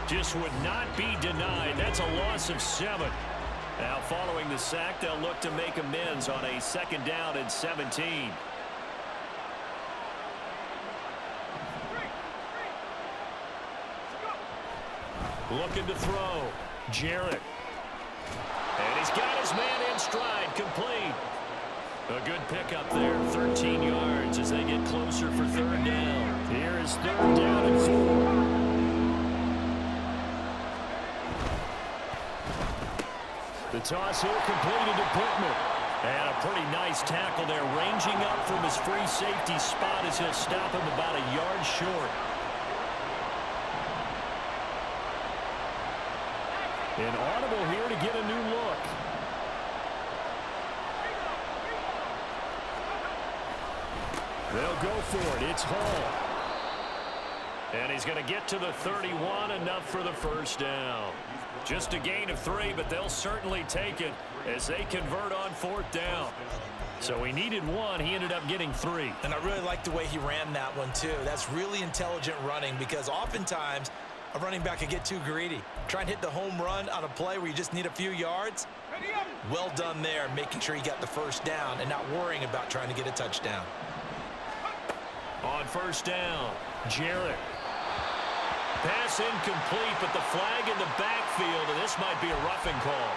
Just would not be denied. That's a loss of 7. Now, following the sack, they'll look to make amends on a 2nd down and 17. Looking to throw. Jarrett. And he's got his man in stride. Complete. A good pickup there. 13 yards as they get closer for 3rd down. Here is 3rd down and 4. The toss here completed to Pittman. And a pretty nice tackle there, ranging up from his free safety spot as he'll stop him about a yard short. An audible here to get a new look. They'll go for it. It's Hall. And he's going to get to the 31, enough for the 1st down. Just a gain of 3, but they'll certainly take it as they convert on 4th down. So he needed 1. He ended up getting 3. And I really like the way he ran that one, too. That's really intelligent running because oftentimes a running back can get too greedy. Try and hit the home run on a play where you just need a few yards. Well done there, making sure he got the 1st down and not worrying about trying to get a touchdown. On 1st down, Jarrett. Pass incomplete, but the flag in the backfield, and this might be a roughing call.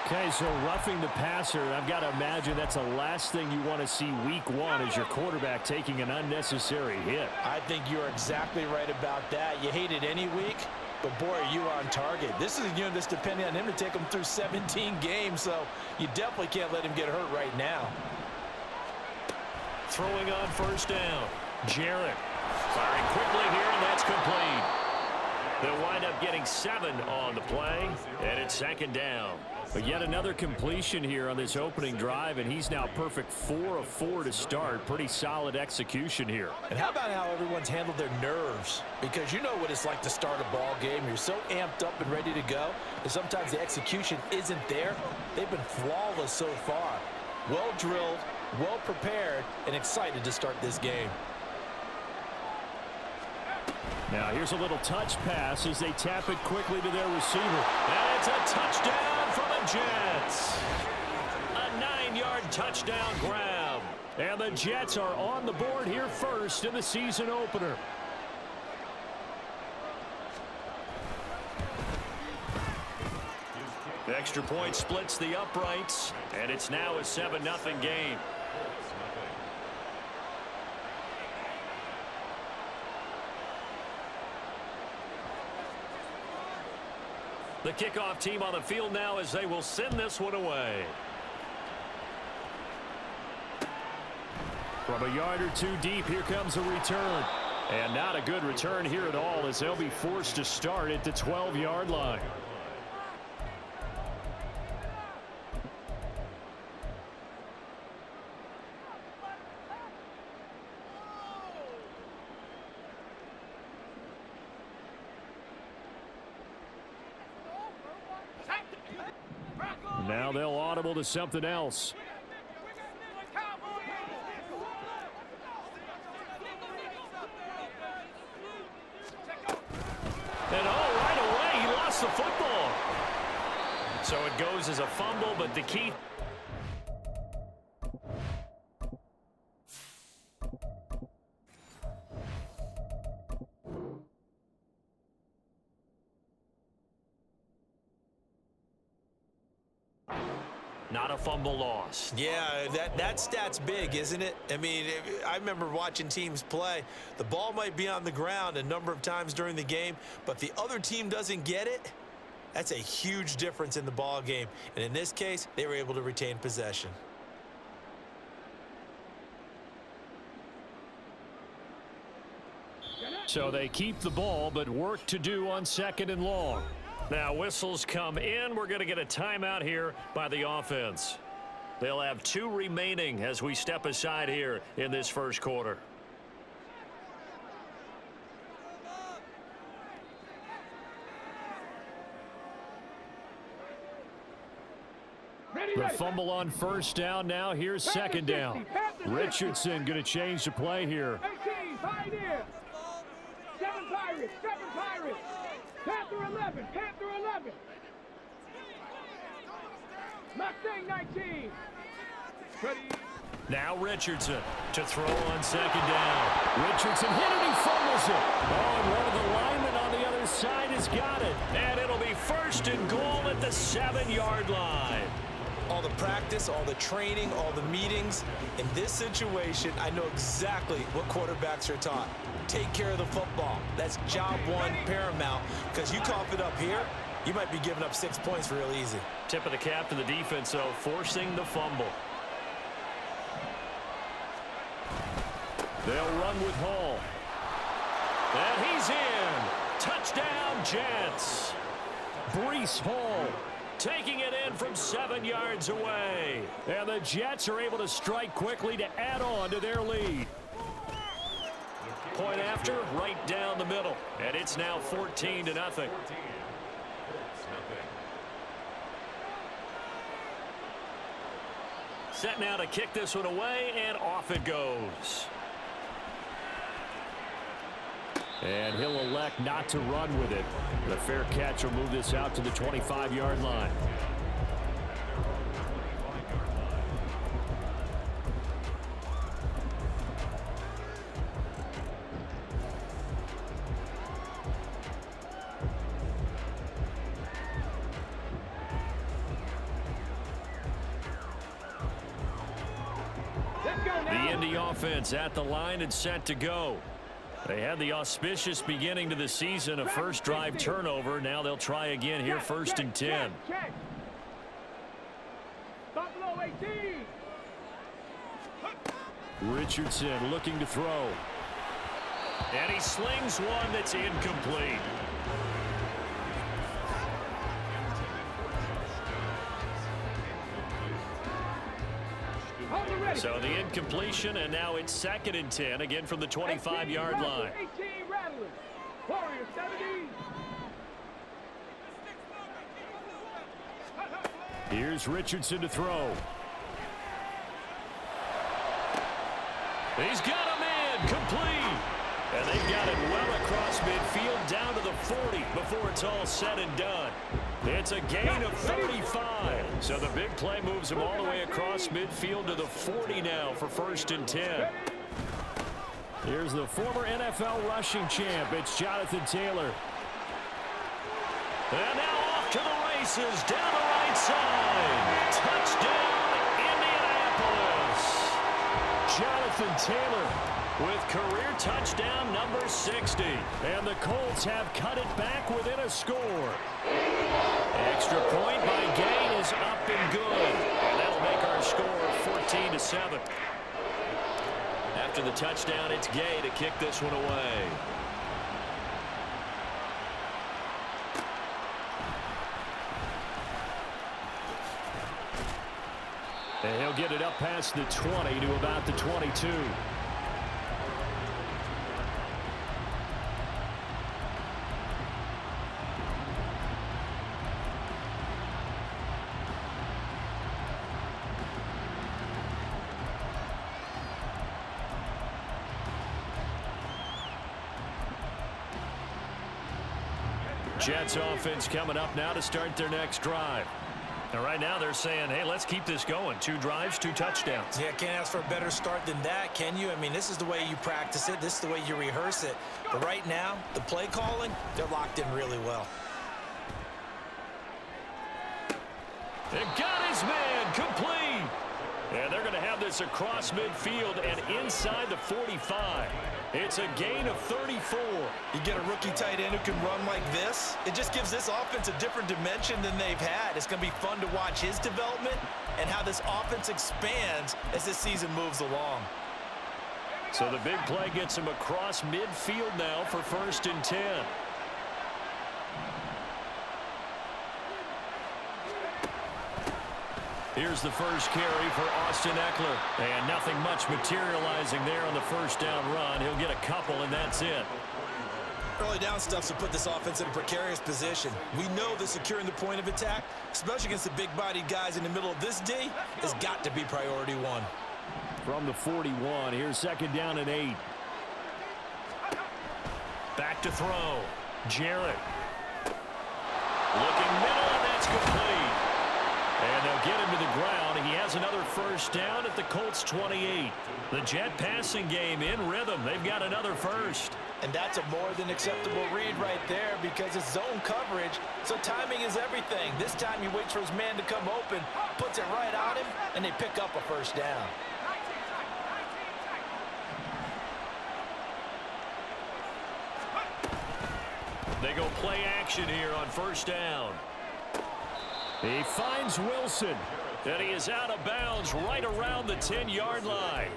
Okay, so roughing the passer, I've got to imagine that's the last thing you want to see week 1 as your quarterback taking an unnecessary hit. I think you're exactly right about that. You hate it any week, but boy, are you on target. This is a unit that's depending on him to take him through 17 games, so you definitely can't let him get hurt right now. Throwing on 1st down, Jarrett. Firing quickly here, and that's complete. They'll wind up getting 7 on the play, and it's 2nd down. But yet another completion here on this opening drive, and he's now perfect 4 of 4 to start. Pretty solid execution here. And how about how everyone's handled their nerves? Because you know what it's like to start a ball game. You're so amped up and ready to go, and sometimes the execution isn't there. They've been flawless so far. Well drilled, well prepared, and excited to start this game. Now here's a little touch pass as they tap it quickly to their receiver. And it's a touchdown for the Jets. A 9-yard touchdown grab. And the Jets are on the board here first in the season opener. The extra point splits the uprights, and it's now a 7-0 game. The kickoff team on the field now as they will send this one away. From a yard or 2 deep, here comes a return. And not a good return here at all as they'll be forced to start at the 12-yard line. Now they'll audible to something else. And right away, he lost the football. So it goes as a fumble, but the key... Not a fumble loss. Yeah, that stat's big, isn't it? I mean, I remember watching teams play. The ball might be on the ground a number of times during the game, but the other team doesn't get it. That's a huge difference in the ball game. And in this case, they were able to retain possession. So they keep the ball, but work to do on 2nd and long. Now whistles come in. We're going to get a timeout here by the offense. They'll have 2 remaining as we step aside here in this first quarter. The fumble on 1st down. Now here's 2nd down. Richardson going to change the play here. 18, Pioneer. 7 Pirates, 7 Pirates. Mustang 19. Ready. Now Richardson to throw on second down. Richardson hit it, he fumbles it. Oh, and one of the linemen on the other side has got it. And it'll be first and goal at the 7-yard line. All the practice, all the training, all the meetings. In this situation, I know exactly what quarterbacks are taught. Take care of the football. That's job one paramount, because you cough it up here, you might be giving up 6 points real easy. Tip of the cap to the defense, though, forcing the fumble. They'll run with Hall. And he's in. Touchdown, Jets. Breece Hall taking it in from 7 yards away. And the Jets are able to strike quickly to add on to their lead. Point after, right down the middle. And it's now 14-0. Set now to kick this one away, and off it goes. And he'll elect not to run with it. The fair catch will move this out to the 25-yard line. The Indy offense at the line and set to go. They had the auspicious beginning to the season, a first drive turnover. Now they'll try again here, first and 10. Buffalo 18. Richardson looking to throw. And he slings one that's incomplete. So the incompletion, and now it's second and 10, again from the 25-yard line. 18 Rattlers. Warriors 17. Here's Richardson to throw. He's got him in, complete. And they've got it well across midfield, down to the 40 before it's all said and done. It's a gain of 35. So the big play moves him all the way across midfield to the 40 now for first and 10. Here's the former NFL rushing champ. It's Jonathan Taylor. And now off to the races, down the right side. Touchdown, Indianapolis. Jonathan Taylor with career touchdown number 60. And the Colts have cut it back within a score. Extra point by Gay is up and good. And that'll make our score 14-7. After the touchdown, it's Gay to kick this one away. And he'll get it up past the 20 to about the 22. Jets offense coming up now to start their next drive. Now right now they're saying, hey, let's keep this going. 2 drives, 2 touchdowns. Yeah, can't ask for a better start than that, can you? I mean, this is the way you practice it. This is the way you rehearse it. But right now, the play calling, they're locked in really well. It got his man complete. And they're going to have this across midfield and inside the 45. It's a gain of 34. You get a rookie tight end who can run like this. It just gives this offense a different dimension than they've had. It's going to be fun to watch his development and how this offense expands as this season moves along. So the big play gets him across midfield now for first and 10. Here's the first carry for Austin Eckler. And nothing much materializing there on the first down run. He'll get a couple, and that's it. Early down stuff to put this offense in a precarious position. We know that securing the point of attack, especially against the big-bodied guys in the middle of this D, has got to be priority one. From the 41, here's second down and 8. Back to throw. Jarrett. Looking middle, and that's complete. And they'll will get him to the ground. He has another first down at the Colts 28. The Jet passing game in rhythm. They've got another first. And that's a more than acceptable read right there because it's zone coverage, so timing is everything. This time he waits for his man to come open, puts it right on him, and they pick up a first down. They go play action here on first down. He finds Wilson, and he is out of bounds right around the 10-yard line.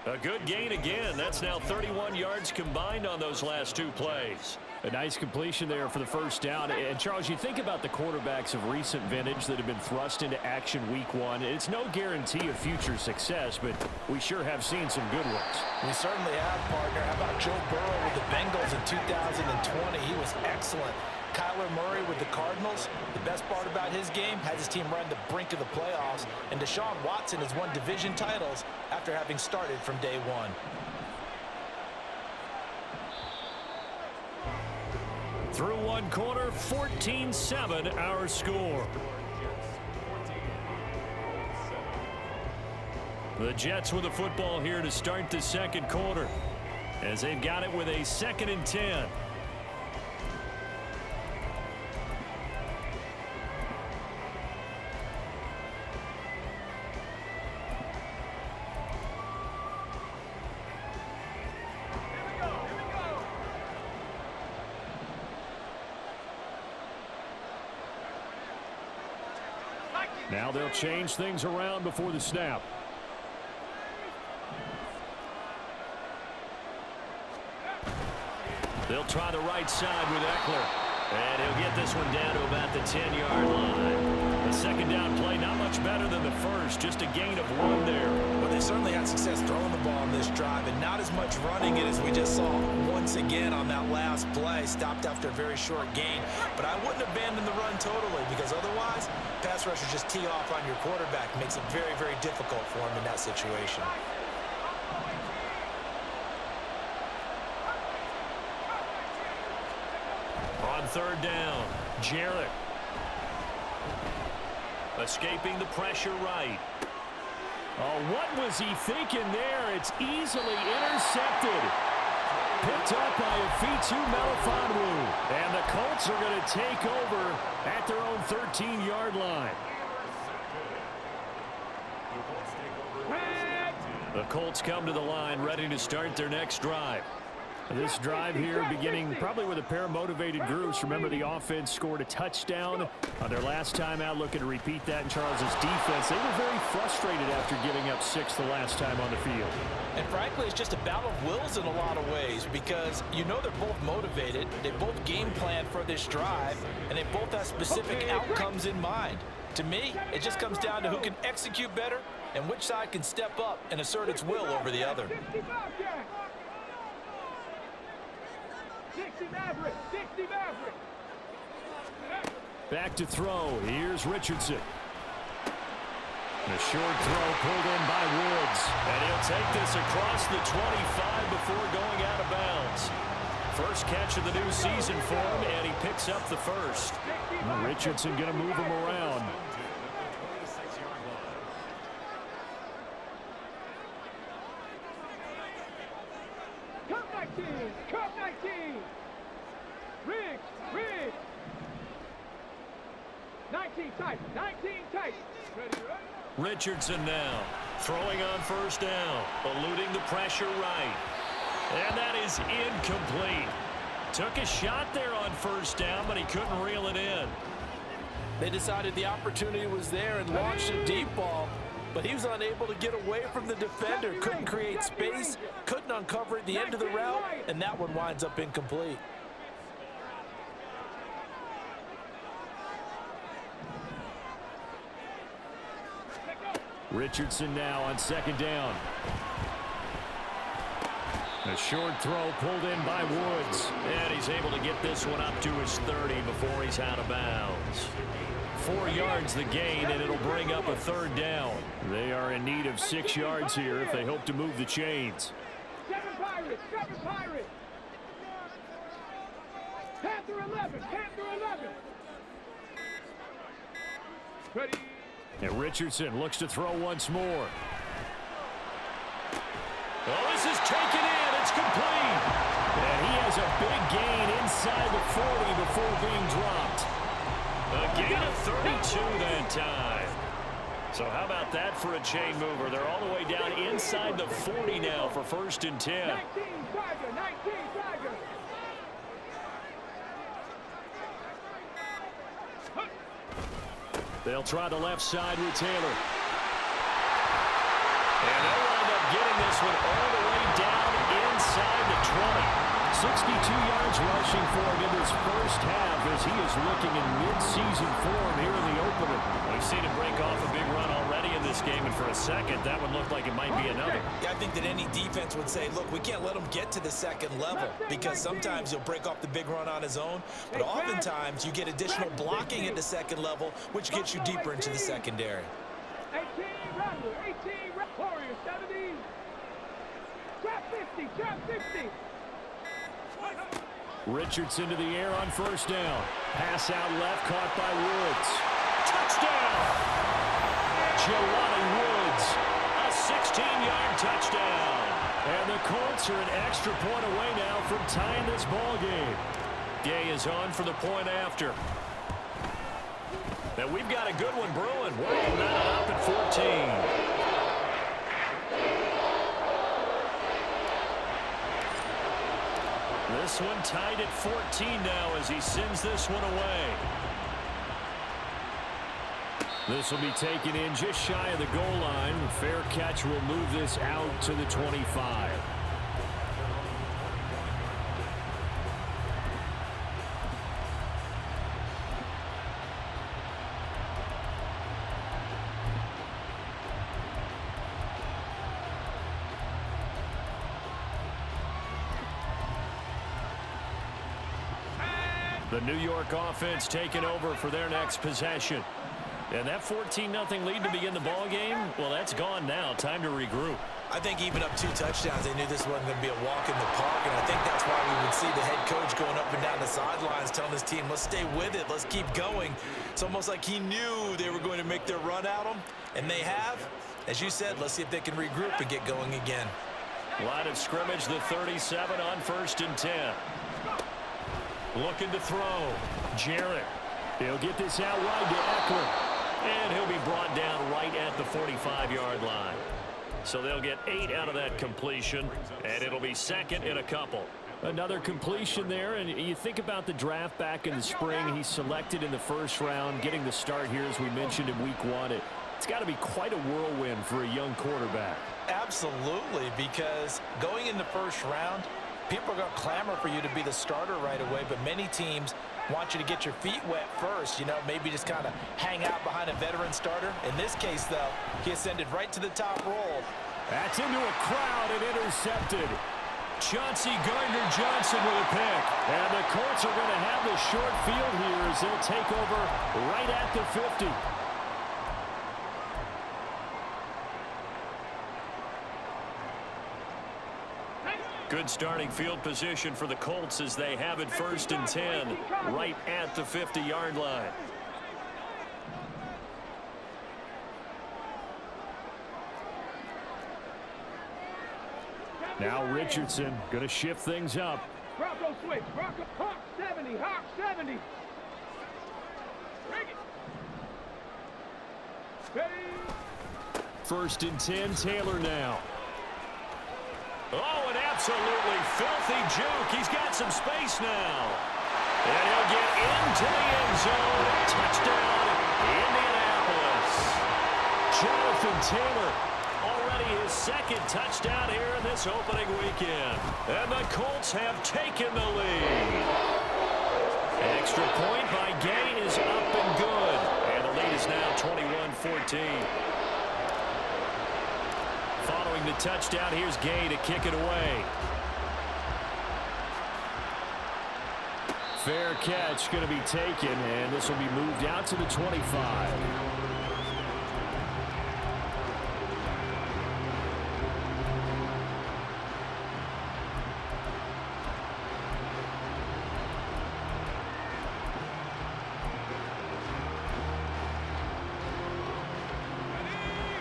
A good gain again. That's now 31 yards combined on those last two plays. A nice completion there for the first down. And, Charles, you think about the quarterbacks of recent vintage that have been thrust into action week one. It's no guarantee of future success, but we sure have seen some good ones. We certainly have, partner. How about Joe Burrow with the Bengals in 2020? He was excellent. Kyler Murray with the Cardinals. The best part about his game has his team right on the brink of the playoffs. And Deshaun Watson has won division titles after having started from day one. Through one quarter, 14-7 our score. The Jets with the football here to start the second quarter, as they've got it with a 2nd and 10. Now they'll change things around before the snap. They'll try the right side with Eckler. And he'll get this one down to about the 10-yard line. The second down play, not much better than the first. Just a gain of 1 there. But they certainly had success throwing the ball on this drive, and not as much running it as we just saw once again on that last play. Stopped after a very short gain. But I wouldn't abandon the run totally, because otherwise, pass rushers just tee off on your quarterback. Makes it very, very difficult for him in that situation. On third down, Jarrett. Escaping the pressure right. Oh, what was he thinking there? It's easily intercepted. Picked up by Afitu Melifonwu. And the Colts are going to take over at their own 13-yard line. The Colts come to the line ready to start their next drive. This drive here beginning probably with a pair of motivated groups. Remember, the offense scored a touchdown on their last time out. Looking to repeat that in Charles's defense. They were very frustrated after giving up 6 the last time on the field. And frankly, it's just a battle of wills in a lot of ways, because you know they're both motivated. They both game plan for this drive, and they both have specific outcomes in mind. To me, it just comes down to who can execute better and which side can step up and assert its will over the other. 60 Maverick, 60 Maverick. Back to throw. Here's Richardson. The short throw pulled in by Woods. And he'll take this across the 25 before going out of bounds. First catch of the new season for him, and he picks up the first. Richardson going to move him around. Cup 19, Cup 19. Riggs. 19 tight, 19 tight. Ready? Richardson now throwing on first down, eluding the pressure right. And that is incomplete. Took a shot there on first down, but he couldn't reel it in. They decided the opportunity was there and launched a deep ball, but he was unable to get away from the defender. Couldn't create space, couldn't uncover at the end of the route, and that one winds up incomplete. Richardson now on second down. A short throw pulled in by Woods. And he's able to get this one up to his 30 before he's out of bounds. 4 yards the gain, and it'll bring up a third down. They are in need of 6 yards here if they hope to move the chains. 7 Pirates, 7 Pirates. Panther 11, Panther 11. Ready? And Richardson looks to throw once more. Oh, this is taken in. It's complete. And he has a big gain inside the 40 before being dropped. A gain of 32 that time. So how about that for a chain mover? They're all the way down inside the 40 now for 1st and 10. 19 Tiger, 19 Tiger. They'll try the left side with Taylor. And they'll wind up getting this one all the way down inside the 20. 62 yards rushing for him in this first half as he is looking in mid-season form here in the opener. We've seen him break off a big run already in this game, and for a second, that one looked like it might be another. Yeah, I think that any defense would say, look, we can't let him get to the second level because sometimes he'll break off the big run on his own, but oftentimes you get additional blocking at the second level, which gets you deeper into the secondary. 18 Rattler, 18 Warrior, 70. Trap 50, trap 50. Richardson to the air on 1st down. Pass out left, caught by Woods. Touchdown! Jelani Woods, a 16-yard touchdown. And the Colts are an extra point away now from tying this ball game. Gay is on for the point after. Now we've got a good one brewing. We're all knotted up at 14. This one tied at 14 now as he sends this one away. This will be taken in just shy of the goal line. Fair catch will move this out to the 25. The New York offense taking over for their next possession. And that 14-0 lead to begin the ball game, well, that's gone now. Time to regroup. I think even up 2 touchdowns, they knew this wasn't going to be a walk in the park, and I think that's why we would see the head coach going up and down the sidelines telling his team, let's stay with it, let's keep going. It's almost like he knew they were going to make their run at him, and they have. As you said, let's see if they can regroup and get going again. Line of scrimmage, the 37 on 1st and 10. Looking to throw. Jarrett. He'll get this out wide to Eckler. And he'll be brought down right at the 45-yard line. So they'll get 8 out of that completion, and it'll be 2nd and a couple. Another completion there, and you think about the draft back in the spring. He's selected in the 1st round, getting the start here, as we mentioned in week 1. It's got to be quite a whirlwind for a young quarterback. Absolutely, because going in the 1st round, people are going to clamor for you to be the starter right away, but many teams want you to get your feet wet first, you know, maybe just kind of hang out behind a veteran starter. In this case, though, he ascended right to the top roll. That's into a crowd and intercepted. Chauncey Gardner-Johnson with a pick. And the Colts are going to have the short field here as they'll take over right at the 50. Good starting field position for the Colts as they have it 1st and 10 right at the 50-yard line. Now Richardson going to shift things up. Bronco switch. Bronco. Hawk 70. Hawk 70. Bring it. Ready. 1st and 10, Taylor now. Oh, an absolutely filthy juke. He's got some space now. And he'll get into the end zone. Touchdown, Indianapolis. Jonathan Taylor. Already his 2nd touchdown here in this opening weekend. And the Colts have taken the lead. An extra point by Gay is up and good. And the lead is now 21-14. Following the touchdown, here's Gay to kick it away. Fair catch going to be taken, and this will be moved out to the 25.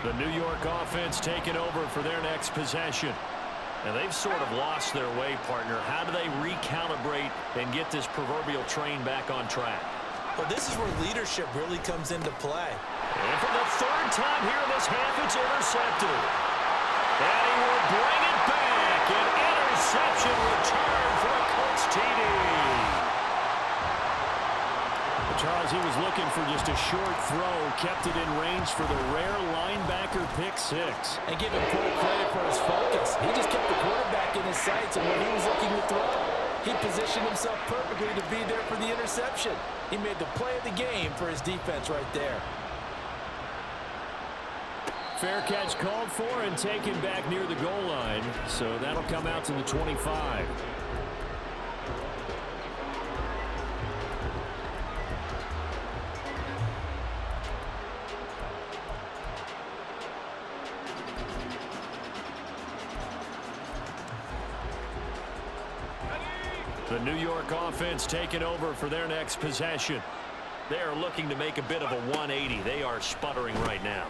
The New York offense taking over for their next possession. And they've sort of lost their way, partner. How do they recalibrate and get this proverbial train back on track? Well, this is where leadership really comes into play. And for the third time here in this half, it's intercepted. And he will bring it back. An interception return for a Colts TD. Charles, he was looking for just a short throw, kept it in range for the rare linebacker pick six. And give him full credit for his focus. He just kept the quarterback in his sights, and when he was looking to throw, he positioned himself perfectly to be there for the interception. He made the play of the game for his defense right there. Fair catch called for and taken back near the goal line, so that'll come out to the 25. The New York offense taking over for their next possession. They are looking to make a bit of a 180. They are sputtering right now.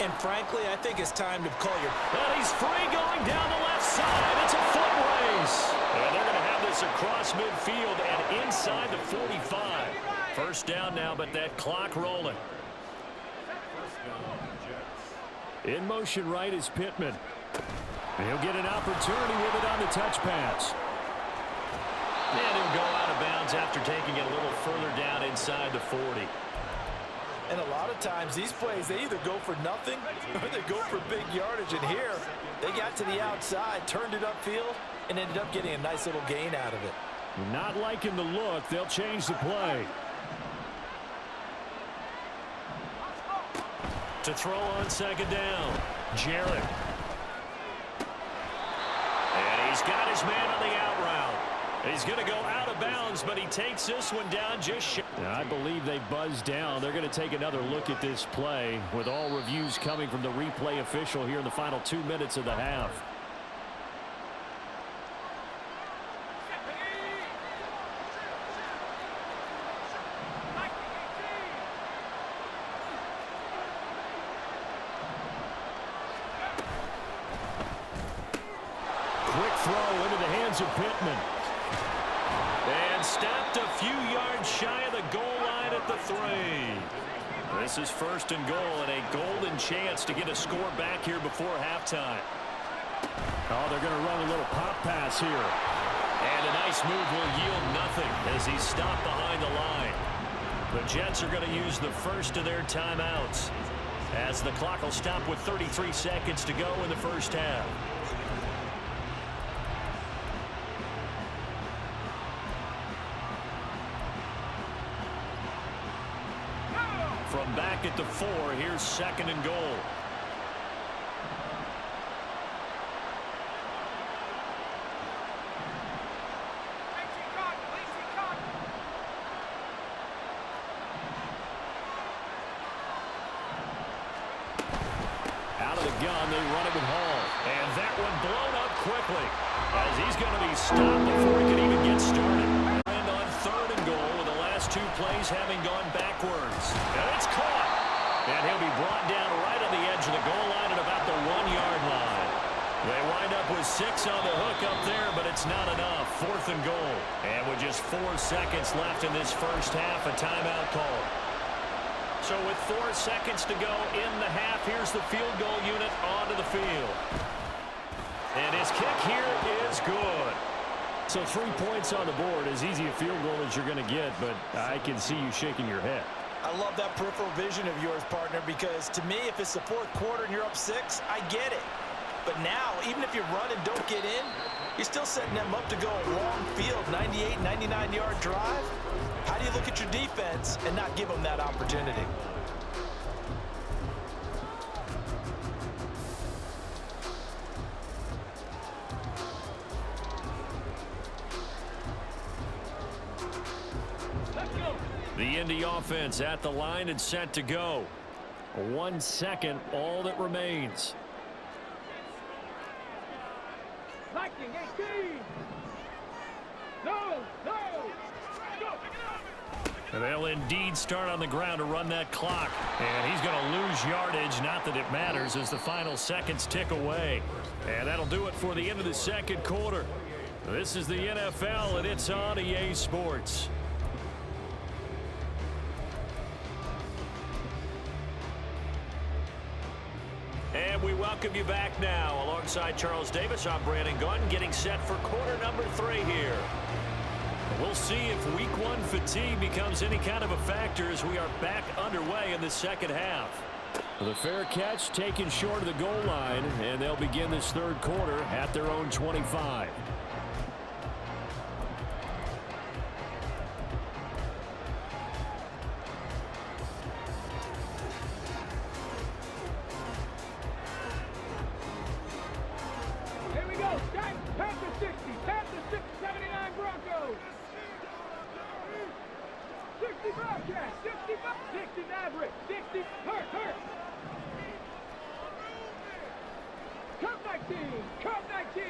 And frankly, I think it's time to call your... And he's free going down the left side. It's a foot race. And they're going to have this across midfield and inside the 45. First down now, but that clock rolling. In motion right is Pittman. He'll get an opportunity with it on the touch pass. And he'll go out of bounds after taking it a little further down inside the 40. And a lot of times these plays, they either go for nothing or they go for big yardage. And here, they got to the outside, turned it upfield, and ended up getting a nice little gain out of it. Not liking the look. They'll change the play. To throw on second down, Jarrett. And he's got his man on the out route. He's going to go out of bounds, but he takes this one down just short. I believe they buzzed down. They're going to take another look at this play with all reviews coming from the replay official here in the final 2 minutes of the half. Quick throw into the hands of Pittman. And stopped a few yards shy of the goal line at the 3. This is first and goal and a golden chance to get a score back here before halftime. Oh, they're going to run a little pop pass here. And a nice move will yield nothing as he's stopped behind the line. The Jets are going to use the first of their timeouts as the clock will stop with 33 seconds to go in the first half. From back at the 4, here's second and goal. Out of the gun, they run it with Hall. And that one blown up quickly as he's going to be stopped before he can even get started. And on third and goal with the last 2 plays having gone backwards. And it's caught. And he'll be brought down right on the edge of the goal line at about the 1-yard line. They wind up with 6 on the hook up there, but it's not enough. Fourth and goal. And with just 4 seconds left in this first half, a timeout call. So with 4 seconds to go in the half, here's the field goal unit onto the field. And his kick here is good. So 3 points on the board, as easy a field goal as you're going to get, but I can see you shaking your head. I love that peripheral vision of yours, partner, because to me, if it's the 4th quarter and you're up 6, I get it. But now, even if you run and don't get in, you're still setting them up to go a long field, 98, 99-yard drive. How do you look at your defense and not give them that opportunity? The Indy offense at the line and set to go. 1 second, all that remains. Lightning 18. No, no. Go. And they'll indeed start on the ground to run that clock. And he's going to lose yardage. Not that it matters as the final seconds tick away. And that'll do it for the end of the second quarter. This is the NFL, and it's on EA Sports. And we welcome you back now. Alongside Charles Davis, I'm Brandon Gunn, getting set for quarter number 3 here. We'll see if week 1 fatigue becomes any kind of a factor as we are back underway in the second half. The fair catch taken short of the goal line, and they'll begin this third quarter at their own 25. Here we go. Panther 60. Panther 6, 79 Broncos. 60 Bobcat. 65. 60 Maverick. 60. Hurt. Cup 19. Cup 19.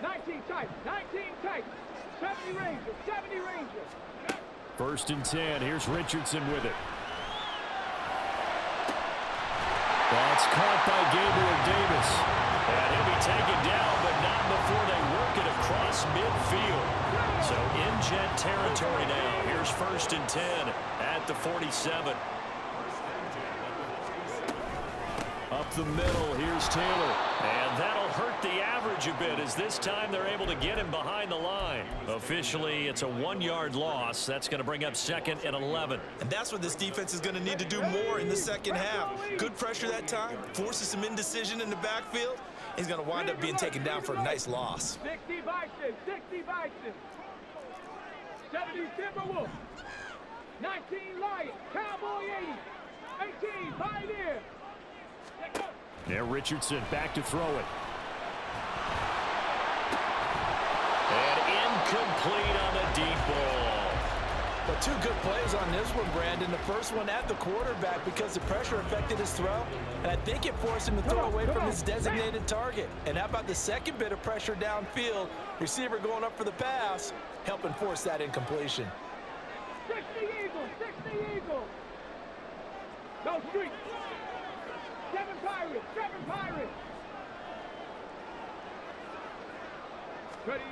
19 tight. 19 tight. 70 Rangers. 70 Rangers. First and 10. Here's Richardson with it. That's caught by Gabriel Davis. And he'll be taken down, but not before they work it across midfield. So in jet territory now. Here's first and 10 at the 47. Up the middle, here's Taylor. And that'll hurt the average a bit as this time they're able to get him behind the line. Officially, it's a 1-yard loss. That's going to bring up second and 11. And that's what this defense is going to need to do more in the second half. Good pressure that time, forces some indecision in the backfield. He's going to wind up being taken down for a nice loss. 60 Bison. 60 Bison. 70 Timberwolf. 19 Lion. Cowboy 80. 18 Pioneer. There, Richardson back to throw it. And incomplete on the deep ball. But 2 good plays on this one, Brandon. The first one at the quarterback because the pressure affected his throw. And I think it forced him to throw away from his designated target. And how about the second bit of pressure downfield? Receiver going up for the pass, helping force that incompletion. 60 Eagles. 60 Eagles. No street. 7 Pirates. 7 Pirates. Ready.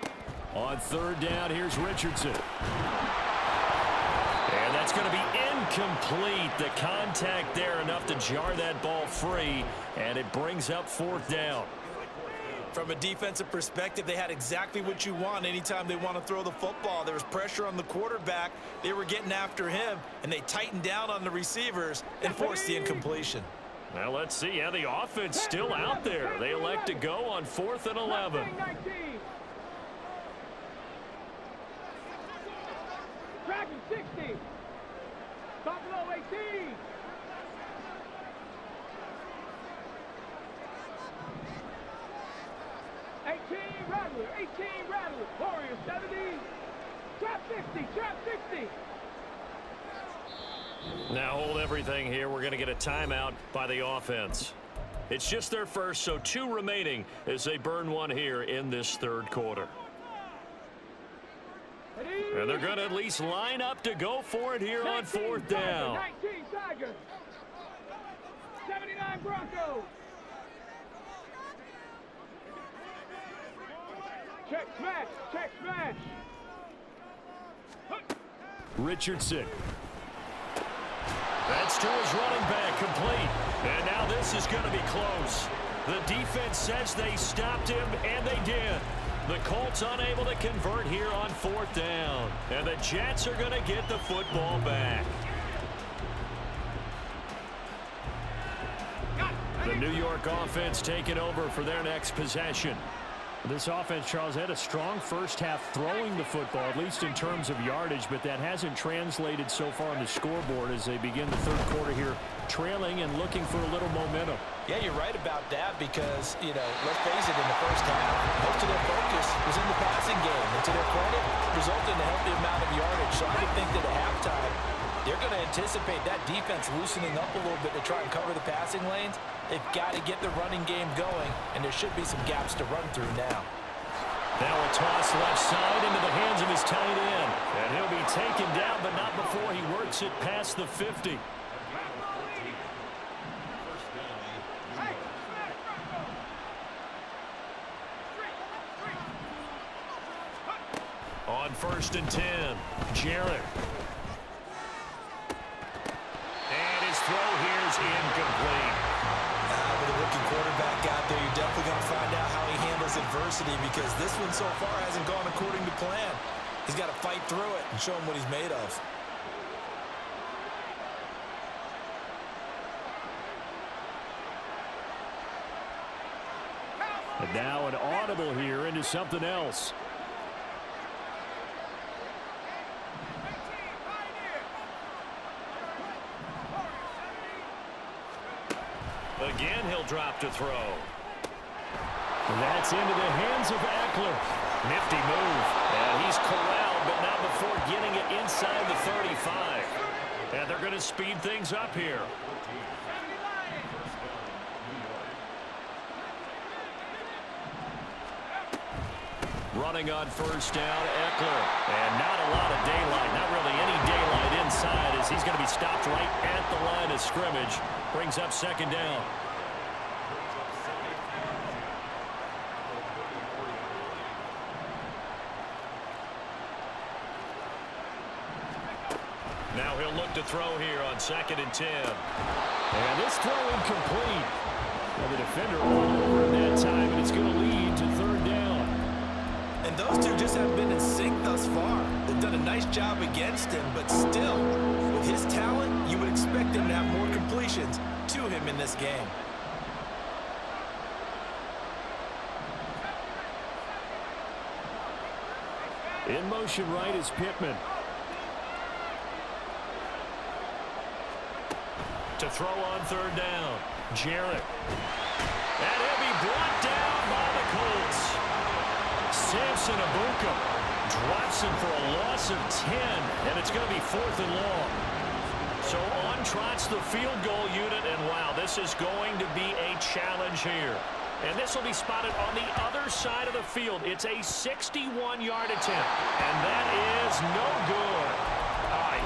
On third down, here's Richardson. And that's going to be incomplete. The contact there enough to jar that ball free, and it brings up fourth down. From a defensive perspective, they had exactly what you want anytime they want to throw the football. There was pressure on the quarterback. They were getting after him, and they tightened down on the receivers and forced the incompletion. Well, let's see. Yeah, the offense still out there. They elect to go on 4th and 11. 19. Dragon 60. Buffalo 18. Rattler. 18 Rattler. Warriors 70. Trap 60. Trap 60. Now hold everything here. We're going to get a timeout by the offense. It's just their first, so 2 remaining as they burn 1 here in this third quarter. And they're going to at least line up to go for it here on 4th down. 19 Tigers. 79 Broncos. Check smash. Check smash. Richardson. That's to his running back, complete. And now this is going to be close. The defense says they stopped him, and they did. The Colts unable to convert here on 4th down. And the Jets are going to get the football back. The New York offense taking over for their next possession. This offense, Charles, had a strong first half throwing the football, at least in terms of yardage, but that hasn't translated so far on the scoreboard as they begin the third quarter here, trailing and looking for a little momentum. Yeah, you're right about that because, let's face it, in the first half, most of their focus was in the passing game. And to their credit, resulted in a healthy amount of yardage. So I would think that at halftime, they're going to anticipate that defense loosening up a little bit to try and cover the passing lanes. They've got to get the running game going, and there should be some gaps to run through now. Now a toss left side into the hands of his tight end. And he'll be taken down, but not before he works it past the 50. On 1st and 10, Jarrett. And his throw here is incomplete. With a rookie quarterback out there, you're definitely going to find out how he handles adversity, because this one so far hasn't gone according to plan. He's got to fight through it and show him what he's made of. And now an audible here into something else. Again, he'll drop to throw. And that's into the hands of Eckler. Nifty move. And he's corralled, but not before getting it inside the 35. And they're going to speed things up here. Running on 1st down, Eckler. And not a lot of daylight, not really any daylight inside, as he's going to be stopped right at the line of scrimmage. Brings up 2nd down. Now he'll look to throw here on 2nd and 10. And this throw incomplete. Well, the defender rolled over in that time, and it's going to lead to 3rd down. And those two just haven't been in sync thus far. They've done a nice job against him, but still, with his talent, you would expect him to have more completions to him in this game. In motion right is Pittman. To throw on 3rd down, Jarrett. And he'll be brought down by the Colts. Samson Abuka drops him for a loss of 10, and it's going to be 4th and long. So on trots the field goal unit, and wow, this is going to be a challenge here. And this will be spotted on the other side of the field. It's a 61-yard attempt, and that is no good.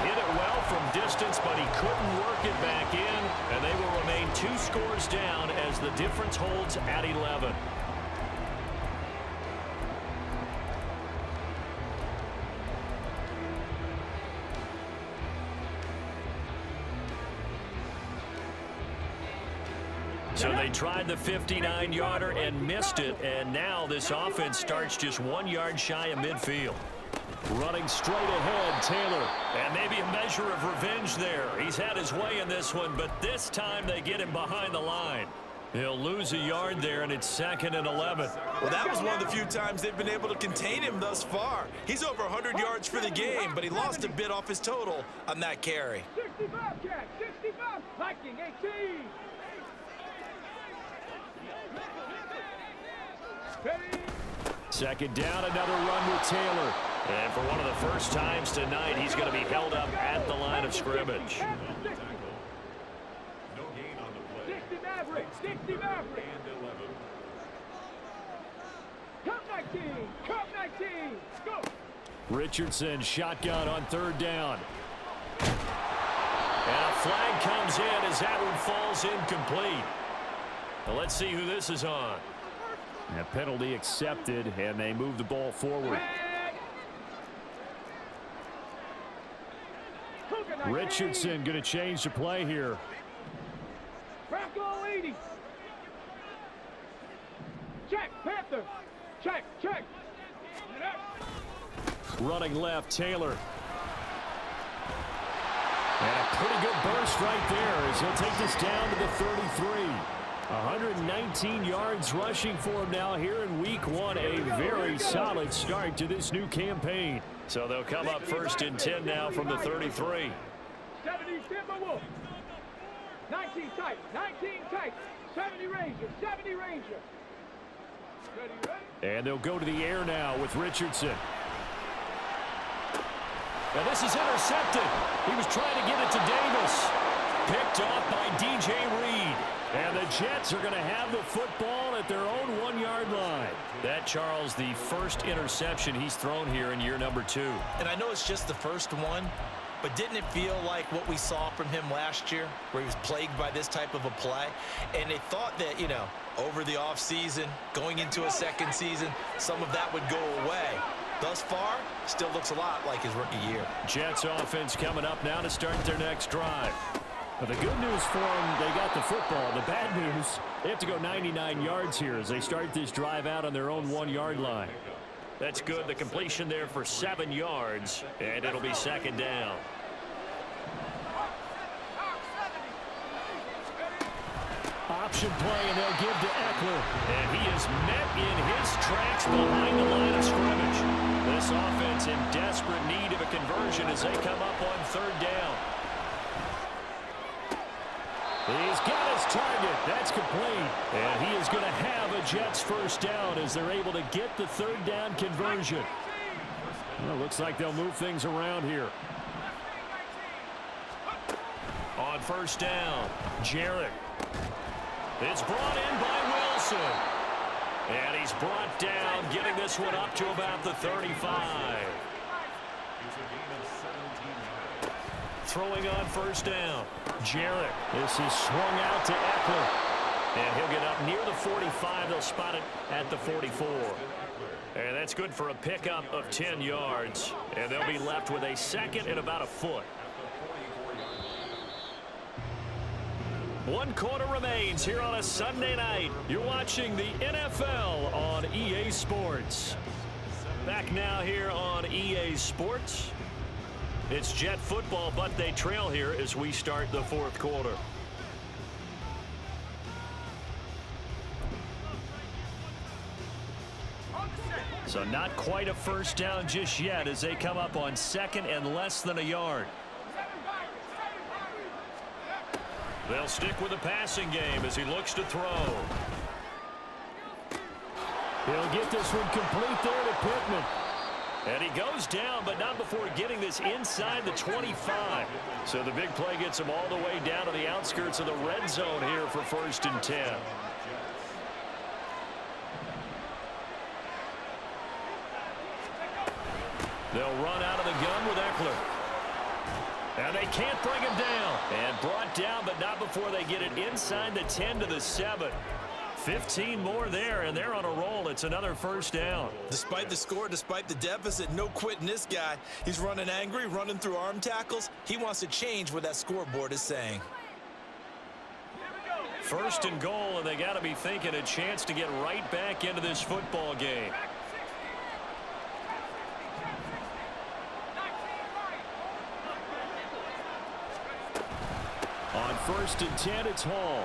Hit it well from distance, but he couldn't work it back in, and they will remain 2 scores down as the difference holds at 11. So they tried the 59-yarder and missed it, and now this offense starts just 1 yard shy of midfield. Running straight ahead, Taylor. And maybe a measure of revenge there. He's had his way in this one, but this time they get him behind the line. He'll lose a yard there, and it's 2nd and 11. Well, that was one of the few times they've been able to contain him thus far. He's over 100 yards for the game, but he lost a bit off his total on that carry. 65 catch, 65, Viking 18. Second down, another run with Taylor. And for one of the first times tonight, he's going to be held up at the line of scrimmage. 60 Maverick, 60 Maverick. Cup 19, Cup 19, go. Richardson shotgun on 3rd down. And a flag comes in as that one falls incomplete. Well, let's see who this is on. A penalty accepted, and they move the ball forward. Richardson going to change the play here. Franco 80. Check, Panther. Check, check. Running left, Taylor. And a pretty good burst right there as he'll take this down to the 33. 119 yards rushing for him now here in week 1. A very solid start to this new campaign. So they'll come up 1st and 10 now from the 33. 70 Timberwolf. 19 tight, 19 tight. 70 Ranger, 70 Ranger. Ready, ready? And they'll go to the air now with Richardson. And this is intercepted. He was trying to get it to Davis. Picked off by DJ Reed. And the Jets are going to have the football at their own 1-yard line. That, Charles, the first interception he's thrown here in year number 2. And I know it's just the first one, but didn't it feel like what we saw from him last year, where he was plagued by this type of a play? And they thought that, you know, over the offseason, going into a second season, some of that would go away. Thus far, still looks a lot like his rookie year. Jets offense coming up now to start their next drive. But the good news for them, they got the football. The bad news, they have to go 99 yards here as they start this drive out on their own 1-yard line. That's good. The completion there for 7 yards, and it'll be second down. Option play, and they'll give to Eckler. And he is met in his tracks behind the line of scrimmage. This offense in desperate need of a conversion as they come up on third down. He's got his target. That's complete. And he is going to have a Jets first down as they're able to get the third down conversion. Well, looks like they'll move things around here. On first down, Jarrett. It's brought in by Wilson. And he's brought down, getting this one up to about the 35. Throwing on first down, Jarrett. This is swung out to Eckler. And he'll get up near the 45. They'll spot it at the 44. And that's good for a pickup of 10 yards. And they'll be left with a second and about a foot. 1 quarter remains here on a Sunday night. You're watching the NFL on EA Sports. Back now here on EA Sports. It's Jet football, but they trail here as we start the 4th quarter. So not quite a first down just yet as they come up on second and less than a yard. They'll stick with the passing game as he looks to throw. He'll get this one complete there to Pittman. And he goes down, but not before getting this inside the 25. So the big play gets him all the way down to the outskirts of the red zone here for 1st and 10. They'll run out of the gun with Eckler. And they can't bring him down. And brought down, but not before they get it inside the 10 to the 7. 15 more there, and they're on a roll. It's another first down. Despite the score, despite the deficit, no quitting this guy. He's running angry, running through arm tackles. He wants to change what that scoreboard is saying. 1st and goal, and they got to be thinking a chance to get right back into this football game. On 1st and 10, it's Hall.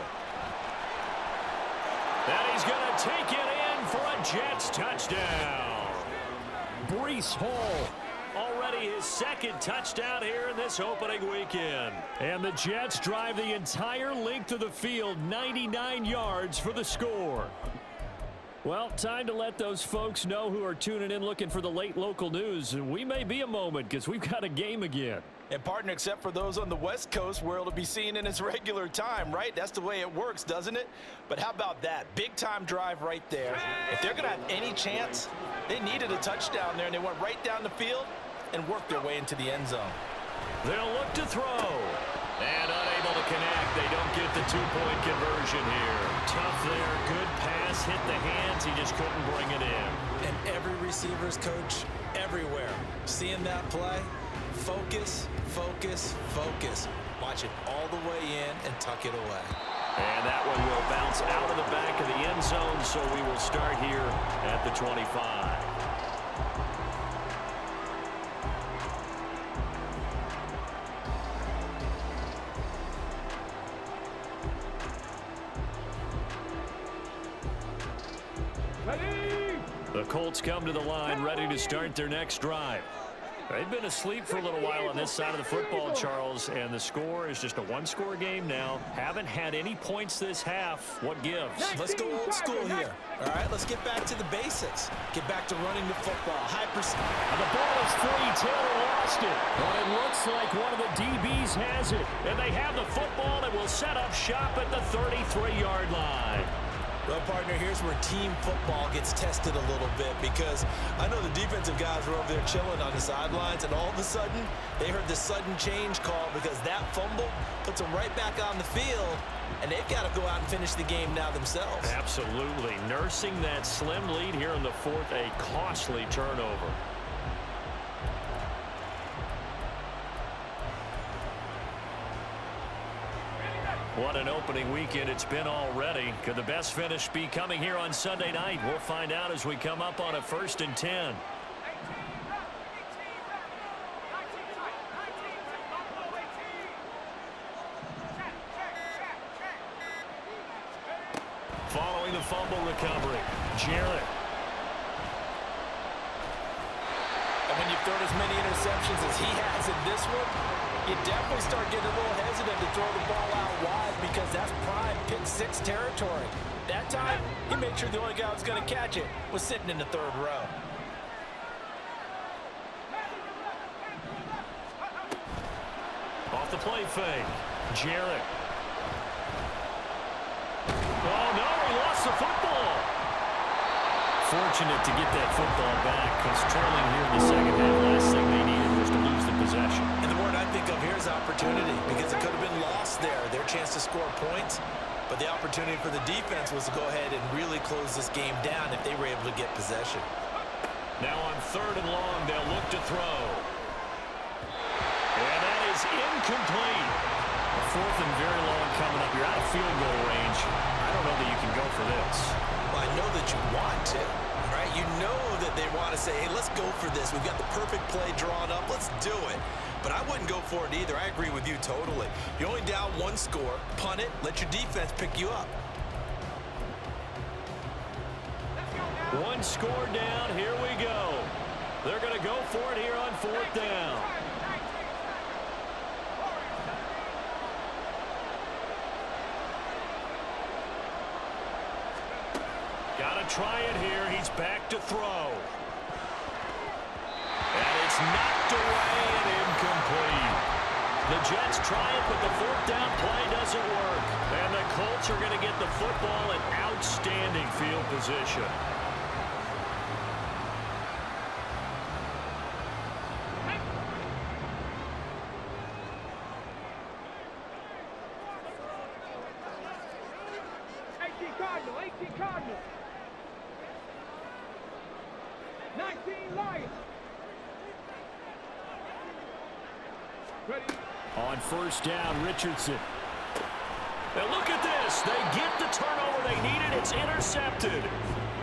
And he's going to take it in for a Jets touchdown. Breece Hall. Already his 2nd touchdown here in this opening weekend. And the Jets drive the entire length of the field, 99 yards for the score. Well, time to let those folks know who are tuning in looking for the late local news. And we may be a moment because we've got a game again. And partner, except for those on the West Coast where it'll be seen in its regular time, right? That's the way it works, doesn't it? But how about that? Big time drive right there. If they're going to have any chance, they needed a touchdown there, and they went right down the field and worked their way into the end zone. They'll look to throw. And unable to connect. They don't get the 2-point conversion here. Tough there. Good pass. Hit the hands. He just couldn't bring it in. And every receiver's coach everywhere. Seeing that play, focus, focus, focus. Watch it all the way in and tuck it away. And that one will bounce out of the back of the end zone, so we will start here at the 25. The Colts come to the line ready to start their next drive. They've been asleep for a little while on this side of the football, Charles, and the score is just a 1-score game now. Haven't had any points this half. What gives? Let's go old school here. All right, let's get back to the basics. Get back to running the football. High percent. The ball is free. Taylor lost it. But it looks like one of the DBs has it. And they have the football and will set up shop at the 33-yard line. Well, partner, here's where team football gets tested a little bit because I know the defensive guys were over there chilling on the sidelines, and all of a sudden, they heard the sudden change call because that fumble puts them right back on the field, and they've got to go out and finish the game now themselves. Absolutely. Nursing that slim lead here in the fourth, a costly turnover. What an opening weekend it's been already. Could the best finish be coming here on Sunday night? We'll find out as we come up on a 1st and 10. Following the fumble recovery, Jarrett. And when you've thrown as many interceptions as he has in this one, you definitely start getting a little hesitant to throw the ball out wide because that's prime pick 6 territory. That time, he made sure the only guy who was going to catch it was sitting in the 3rd row. Off the play fake, Jarrett. Oh, no, he lost the football. Fortunate to get that football back because trailing here in the second half, last thing they needed was to lose the possession. And the word I think of here is opportunity because it could have been lost there, their chance to score points. But the opportunity for the defense was to go ahead and really close this game down if they were able to get possession. Now on 3rd and long, they'll look to throw. And that is incomplete. A 4th and very long coming up. You're out of field goal range. I don't know that you can go for this. Well, I know that you want to, right? You know that they want to say, hey, let's go for this. We've got the perfect play drawn up. Let's do it. But I wouldn't go for it either. I agree with you totally. You're only down 1 score. Punt it. Let your defense pick you up. 1 score down. Here we go. They're going to go for it here on 4th down. Got to try it here. He's back to throw. And it's knocked away and incomplete. The Jets try it, but the 4th down play doesn't work. And the Colts are going to get the football in outstanding field position. Cardinal, 18 Cardinal. 19 Lions. Ready? On 1st down, Richardson. And look at this. They get the turnover they needed. It's intercepted.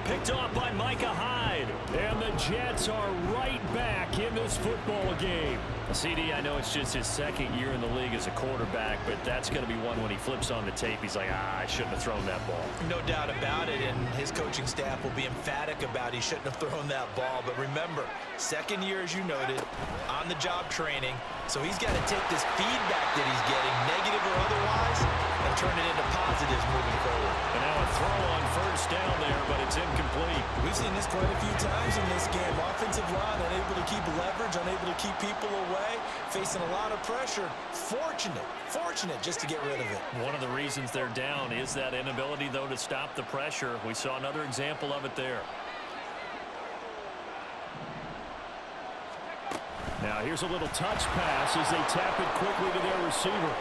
Picked off by Micah Hyde. And the Jets are right back in this football game. CD, I know it's just his 2nd year in the league as a quarterback, but that's going to be one when he flips on the tape. He's like, I shouldn't have thrown that ball. No doubt about it, and his coaching staff will be emphatic about he shouldn't have thrown that ball. But remember, 2nd year, as you noted, on-the-job training. So he's got to take this feedback that he's getting, negative or otherwise, and turn it into positives moving forward. And now a throw on 1st down there, but it's incomplete. We've seen this quite a few times in this game. Offensive line unable to keep leverage, unable to keep people away, facing a lot of pressure. Fortunate just to get rid of it. One of the reasons they're down is that inability, though, to stop the pressure. We saw another example of it there. Now here's a little touch pass as they tap it quickly to their receiver.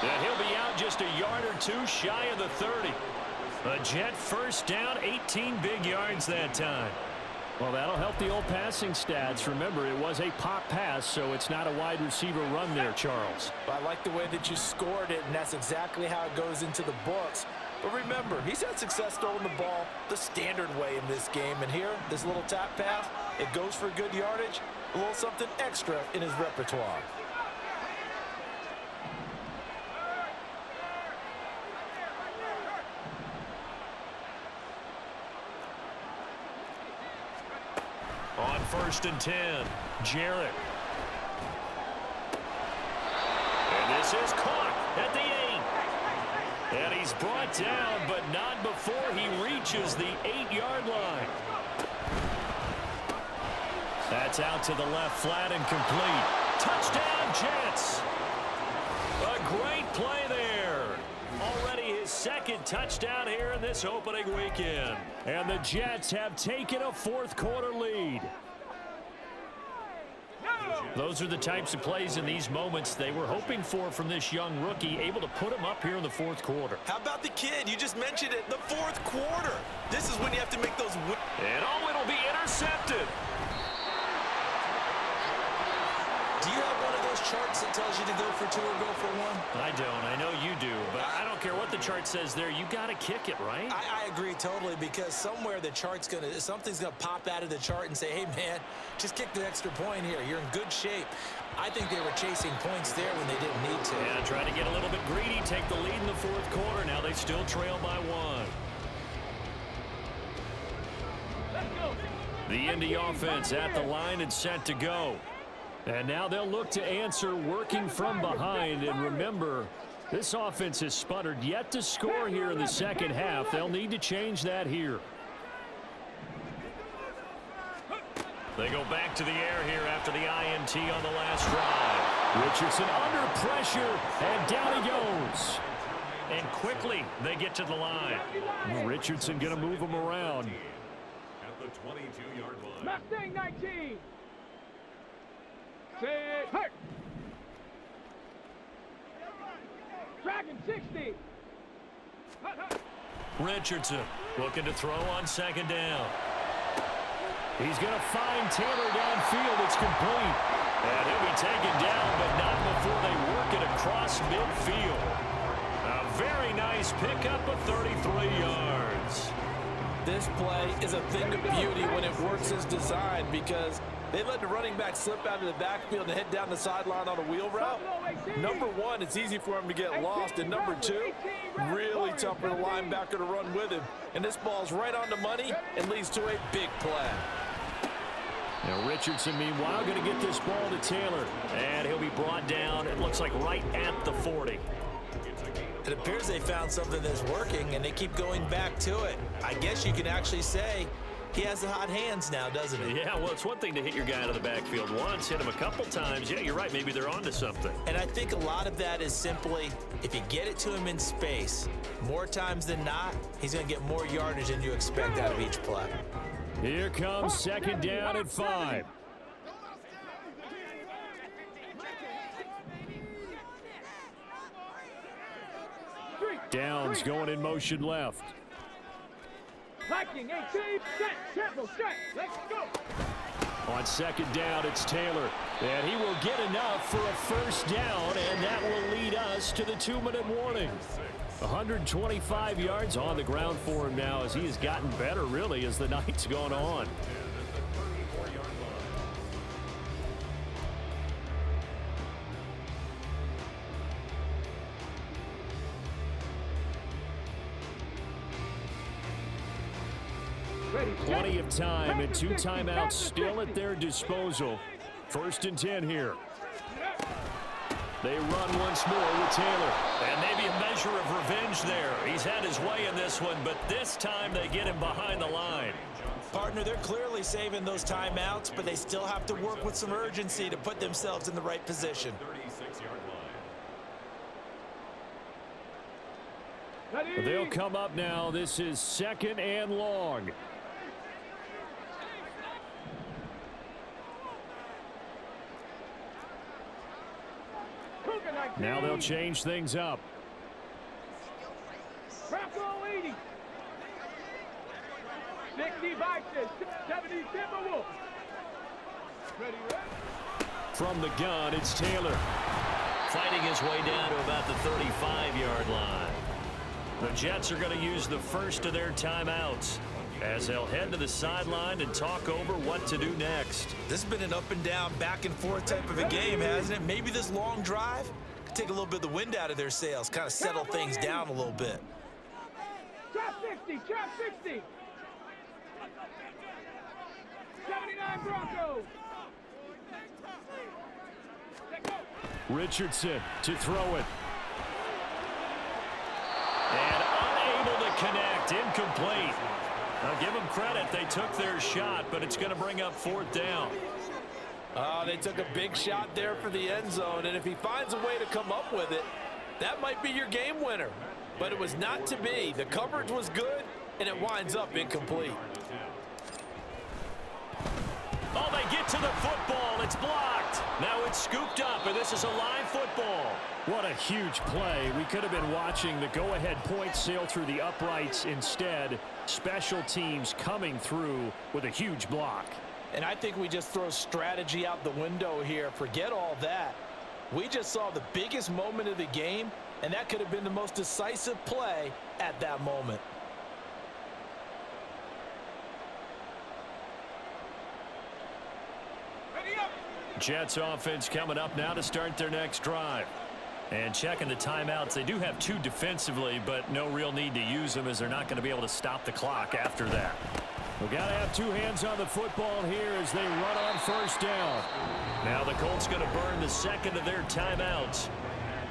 And he'll be out just a yard or 2 shy of the 30. A Jet 1st down, 18 big yards that time. Well, that'll help the old passing stats. Remember, it was a pop pass, so it's not a wide receiver run there, Charles. I like the way that you scored it, and that's exactly how it goes into the books. But remember, he's had success throwing the ball the standard way in this game. And here, this little tap pass, it goes for good yardage, a little something extra in his repertoire. On 1st and 10, Jarrett. And this is caught at the 8. And he's brought down, but not before he reaches the 8-yard line. That's out to the left, flat and complete. Touchdown, Jets. A great play there. Already his second touchdown here in this opening weekend. And the Jets have taken a fourth-quarter lead. Those are the types of plays in these moments they were hoping for from this young rookie, able to put him up here in the fourth quarter. How about the kid? You just mentioned it, the fourth quarter. This is when you have to make those. And it'll be intercepted. Do you have one of those charts that tells you to go for two or go for one? I don't. I know you do, but I don't care what the chart says there. You got to kick it, right? I agree totally, because somewhere the chart's something's gonna pop out of the chart and say, hey man, just kick the extra point here. You're in good shape. I think they were chasing points there when they didn't need to. Yeah, try to get a little bit greedy, take the lead in the fourth quarter. Now they still trail by one. The Indy offense at the line and set to go. And now they'll look to answer working from behind. And remember, this offense has sputtered yet to score here in the second half. They'll need to change that here. They go back to the air here after the INT on the last drive. Richardson under pressure, and down he goes. And quickly they get to the line. Richardson going to move him around. At the 22-yard line. Mustang 19. Set, hurt. Dragon 60. Richardson looking to throw on second down. He's going to find Taylor downfield. It's complete. And he'll be taken down, but not before they work it across midfield. A very nice pickup of 33 yards. This play is a thing of beauty when it works as designed, because they let the running back slip out of the backfield and head down the sideline on a wheel route. Number one, it's easy for him to get lost. And number two, really tough for the linebacker to run with him. And this ball's right on the money and leads to a big play. Now Richardson, meanwhile, going to get this ball to Taylor. And he'll be brought down, it looks like right at the 40. It appears they found something that's working, and they keep going back to it. I guess you can actually say he has the hot hands now, doesn't he? Yeah, well, it's one thing to hit your guy out of the backfield once, hit him a couple times. Yeah, you're right. Maybe they're onto something. And I think a lot of that is simply, if you get it to him in space, more times than not, he's going to get more yardage than you expect out of each play. Here comes second down at 5. Downs going in motion left. Viking 18, set, tempo, set, let's go. On second down, it's Taylor. And he will get enough for a first down, and that will lead us to the 2-minute warning. 125 yards on the ground for him now, as he has gotten better, really, as the night's gone on. Plenty of time and 2 timeouts still at their disposal. 1st and 10 here. They run once more with Taylor. And maybe a measure of revenge there. He's had his way in this one, but this time they get him behind the line. Partner, they're clearly saving those timeouts, but they still have to work with some urgency to put themselves in the right position. 36-yard line. They'll come up now. This is 2nd and long. Now they'll change things up. Bronco 80. 60 Vikings, 70 Timberwolves. Ready, ready? From the gun, it's Taylor. Fighting his way down to about the 35-yard line. The Jets are going to use the first of their timeouts as they'll head to the sideline and talk over what to do next. This has been an up and down, back and forth type of a game, hasn't it? Maybe this long drive could take a little bit of the wind out of their sails, kind of settle things down a little bit. Trap 60, trap 60. 79 Broncos. Richardson to throw it. And unable to connect, incomplete. I'll give them credit. They took their shot, but it's going to bring up 4th down. They took a big shot there for the end zone, and if he finds a way to come up with it, that might be your game winner. But it was not to be. The coverage was good, and it winds up incomplete. Oh, they get to the football. It's blocked. Now it's scooped up, and this is a live football. What a huge play. We could have been watching the go-ahead point sail through the uprights. Instead, special teams coming through with a huge block. And I think we just throw strategy out the window here. Forget all that. We just saw the biggest moment of the game, and that could have been the most decisive play at that moment. Jets offense coming up now to start their next drive. And checking the timeouts, they do have 2 defensively, but no real need to use them as they're not going to be able to stop the clock after that. We've got to have 2 hands on the football here as they run on first down. Now the Colts going to burn the second of their timeouts,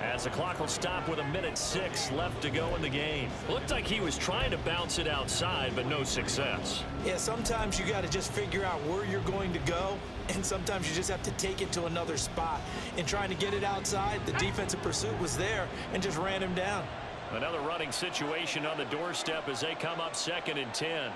as the clock will stop with 1:06 left to go in the game. Looked like he was trying to bounce it outside, but no success. Yeah, sometimes you got to just figure out where you're going to go, and sometimes you just have to take it to another spot. In trying to get it outside, the defensive pursuit was there and just ran him down. Another running situation on the doorstep as they come up 2nd and 10.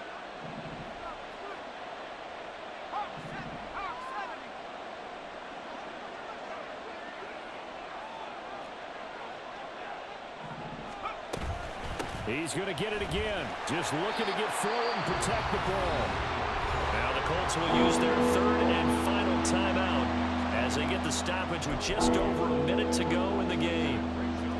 He's going to get it again. Just looking to get forward and protect the ball. Now the Colts will use their 3rd and final timeout as they get the stoppage with just over a minute to go in the game.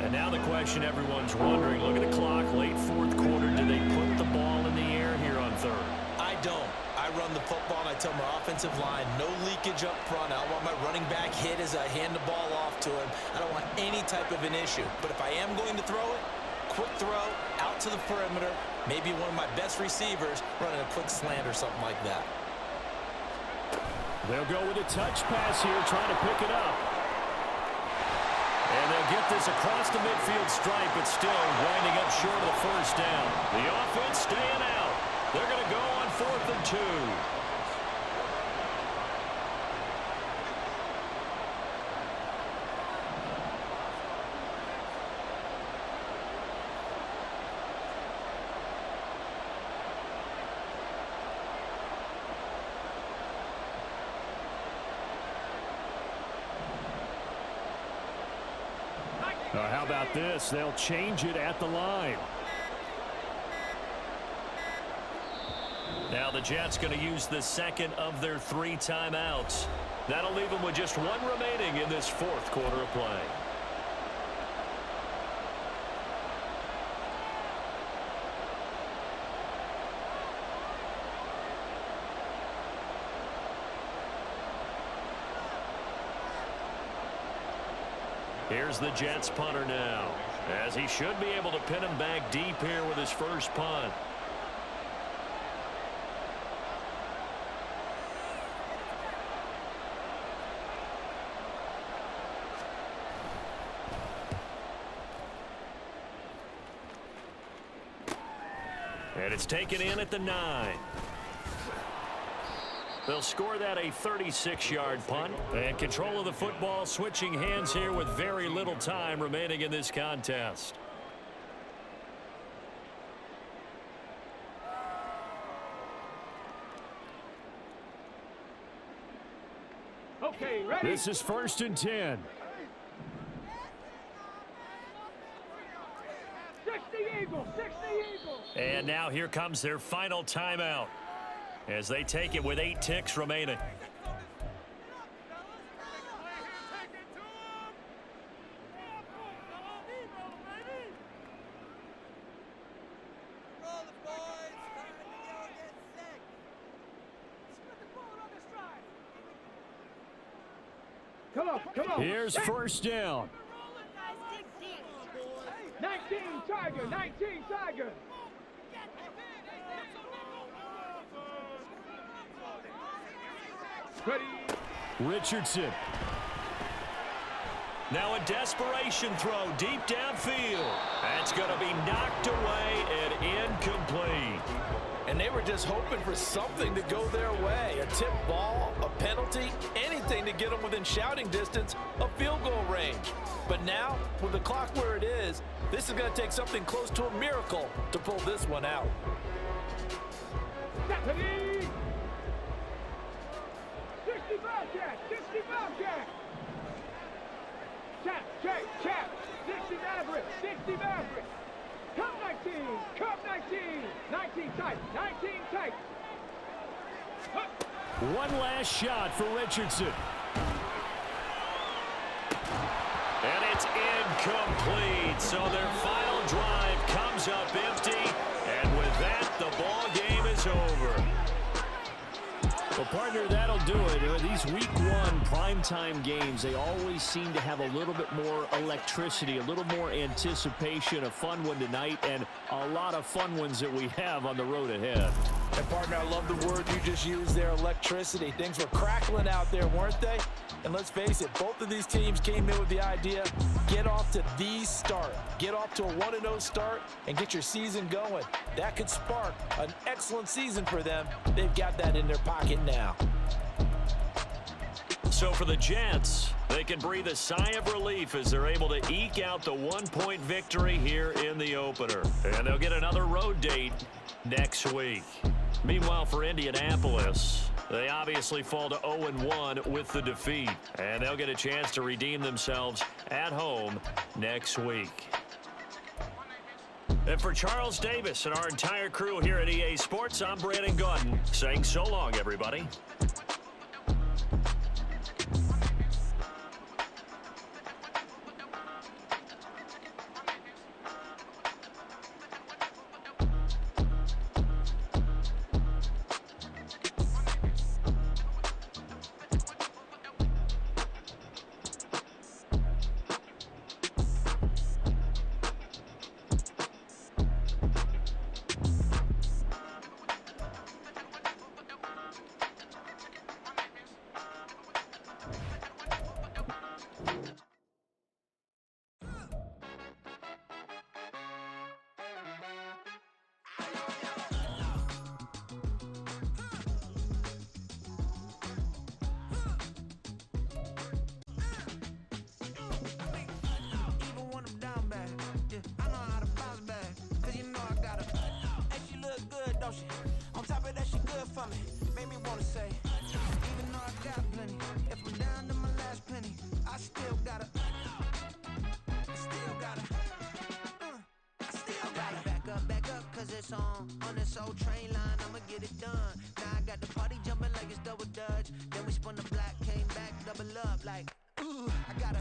And now the question everyone's wondering, look at the clock, late 4th quarter, do they put the ball in the air here on 3rd? I don't. I run the football and I tell my offensive line, no leakage up front. I don't want my running back hit as I hand the ball off to him. I don't want any type of an issue. But if I am going to throw it, quick throw out to the perimeter, maybe one of my best receivers running a quick slant or something like that. They'll go with a touch pass here, trying to pick it up. And they'll get this across the midfield stripe, but still winding up short of the first down. The offense staying out. They're going to go on 4th and 2. How about this? They'll change it at the line. Now the Jets going to use the 2nd of their 3 timeouts. That'll leave them with just 1 remaining in this 4th quarter of play. Here's the Jets punter now, as he should be able to pin him back deep here with his first punt. And it's taken in at the 9. They'll score that a 36-yard punt. And control of the football switching hands here with very little time remaining in this contest. Okay, ready? This is 1st and 10. 60 Eagles, 60 Eagles. And now here comes their final timeout as they take it with 8 ticks remaining. Come on. Here's 1st down. 19 Tiger, 19 Tiger. Ready. Richardson. Now a desperation throw deep downfield. That's going to be knocked away and incomplete. And they were just hoping for something to go their way. A tip ball, a penalty, anything to get them within shouting distance of field goal range. But now, with the clock where it is, this is going to take something close to a miracle to pull this one out. 65 catch, 65 catch. Check. 60 Maverick, 60 Maverick. Cup 19, 19 tight, 19 tight. One last shot for Richardson. And it's incomplete. So their final drive comes up empty. And with that, the ball game is over. Well, partner, that'll do it. These week one primetime games, they always seem to have a little bit more electricity, a little more anticipation. A fun one tonight, and a lot of fun ones that we have on the road ahead. And partner, I love the word you just used there, electricity. Things were crackling out there, weren't they? And let's face it, both of these teams came in with the idea, get off to the start. Get off to a 1-0 start and get your season going. That could spark an excellent season for them. They've got that in their pocket now. So for the Jets, they can breathe a sigh of relief as they're able to eke out the 1-point victory here in the opener. And they'll get another road date next week. Meanwhile, for Indianapolis, they obviously fall to 0-1 with the defeat. And they'll get a chance to redeem themselves at home next week. And for Charles Davis and our entire crew here at EA Sports, I'm Brandon Gaudin saying so long, everybody. On top of that, she good for me. Made me wanna say, even though I got plenty, if I'm down to my last penny, I still gotta back up, cause it's on this old train line, I'ma get it done. Now I got the party jumping like it's double dutch. Then we spun the block, came back, double up like, ooh, I got a,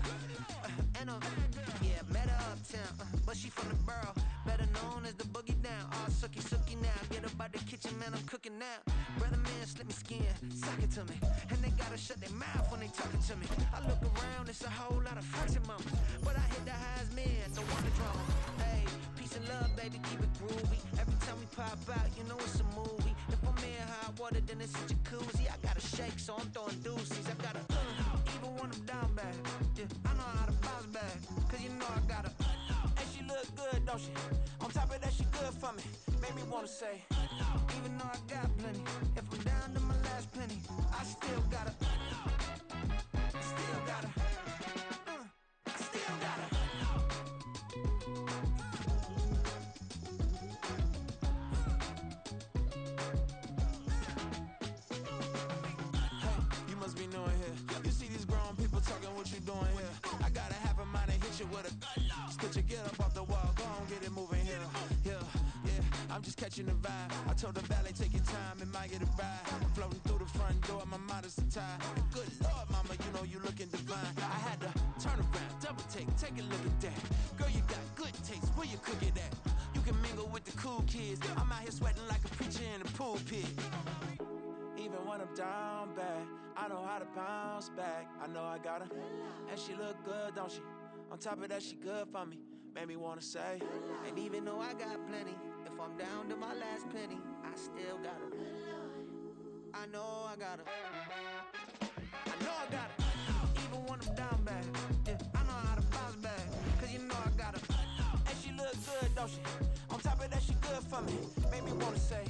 yeah, met her uptown, but she from the borough, better known as the boogie down. All sookie now, get up out the kitchen, man, I'm cooking now. Brother man, slip me skin, suck it to me, and they gotta shut their mouth when they talking to me. I look around, it's a whole lot of friends and mamas, but I hit the highs, man, don't want the drama. Hey, peace and love, baby, keep it groovy. Every time we pop out, you know it's a movie. If I'm in hot water, then it's a jacuzzi. I gotta shake, so I'm throwing deuces. I gotta, even when I'm down bad, yeah, I know how to bounce back, cause you know I gotta, and she look good, don't she? On top of that, she good for me. Made me wanna say, even though I got plenty, if I'm down to my last penny, I still gotta, still gotta. Be knowing here. You see these grown people talking, what you doing here? I gotta have a mind and hit you with a stitch you get up off the wall, go on, get it moving here. Yeah, I'm just catching the vibe. I told the valet, take your time, it might get a ride. I'm floating through the front door, my mind is tied. Good Lord, mama, you know you looking divine. I had to turn around, double take a look at that. Girl, you got good taste, where you cook it at? You can mingle with the cool kids. I'm out here sweating like a preacher in a pool pit. Even when I'm down bad, I know how to bounce back. I know I got her, and she look good, don't she? On top of that, she good for me. Made me wanna say, and even though I got plenty, if I'm down to my last penny, I still got her. I know I got her. I know I got her. Even when I'm down bad, yeah, I know how to bounce back, cause you know I got her. And she look good, don't she? On top of that, she good for me. Made me wanna say,